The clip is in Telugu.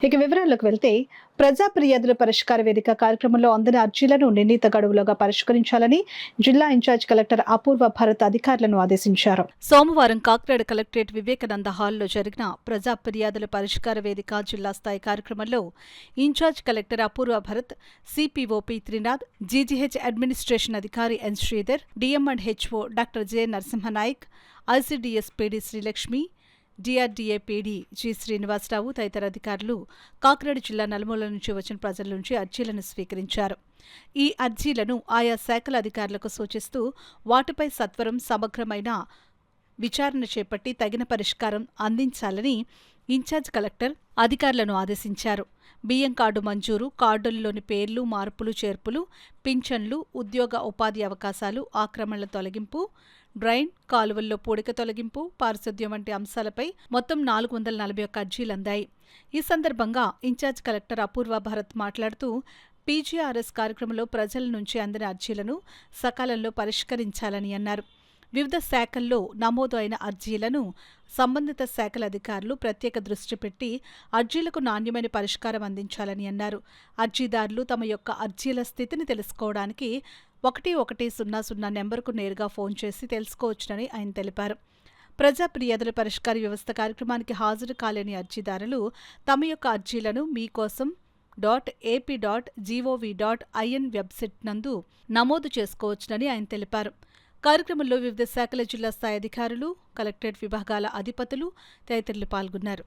ఇక వివరాల్లోకి వెళ్తే ప్రజా ఫిర్యాదుల పరిష్కార వేదిక కార్యక్రమంలో అందిన అర్జీలను నిర్ణీత గడువులోగా పరిష్కరించాలని జిల్లా ఇన్ఛార్జ్ కలెక్టర్ అపూర్వ భరత్ అధికారులను ఆదేశించారు. సోమవారం కాకినాడ కలెక్టరేట్ వివేకానంద హాల్లో జరిగిన ప్రజా ఫిర్యాదుల పరిష్కార వేదిక జిల్లా స్థాయి కార్యక్రమంలో in charge collector Apoorva Bharat, CPO P Trinath, GGH administration అధికారి N Sridhar, DM and HO doctor J Narasimhanayak, ICDS PD Srilakshmi, DRDA PD G Srinivasarao తదితర అధికారులు కాకినాడ జిల్లా నలుమూలల నుంచి వచ్చిన ప్రజల నుంచి అర్జీలను స్వీకరించారు. ఈ అర్జీలను ఆయా శాఖల అధికారులకు సూచిస్తూ వాటిపై సత్వరం సమగ్రమైన విచారణ చేపట్టి తగిన పరిష్కారం అందించాలని ఇన్ఛార్జ్ కలెక్టర్ అధికారులను ఆదేశించారు. బియ్యం కార్డు మంజూరు, కార్డుల్లోని పేర్లు మార్పులు చేర్పులు, పింఛన్లు, ఉద్యోగ ఉపాధి అవకాశాలు, ఆక్రమణల తొలగింపు, డ్రైన్, కాలువల్లో పూడిక తొలగింపు, పారిశుద్ధ్యం వంటి అంశాలపై మొత్తం 441 అర్జీలందాయి. ఈ సందర్భంగా ఇన్ఛార్జ్ కలెక్టర్ అపూర్వ భరత్ మాట్లాడుతూ పీజీఆర్ఎస్ కార్యక్రమంలో ప్రజల నుంచి అందిన అర్జీలను సకాలంలో పరిష్కరించాలని అన్నారు. వివిధ శాఖల్లో నమోదు అయిన అర్జీలను సంబంధిత శాఖల అధికారులు ప్రత్యేక దృష్టి పెట్టి అర్జీలకు నాణ్యమైన పరిష్కారం అందించాలని అన్నారు. అర్జీదారులు తమ యొక్క అర్జీల స్థితిని తెలుసుకోవడానికి 1100 నెంబర్కు నేరుగా ఫోన్ చేసి తెలుసుకోవచ్చునని ఆయన తెలిపారు. ప్రజా ఫిర్యాదుల పరిష్కార వ్యవస్థ కార్యక్రమానికి హాజరు కాలేని అర్జీదారులు తమ యొక్క అర్జీలను మీకోసం.ap.gov.in వెబ్సైట్ నందు నమోదు చేసుకోవచ్చునని ఆయన తెలిపారు. కార్యక్రమంలో వివిధ శాఖల జిల్లా స్థాయి అధికారులు, కలెక్టరేట్ విభాగాల అధిపతులు తదితరులు పాల్గొన్నారు.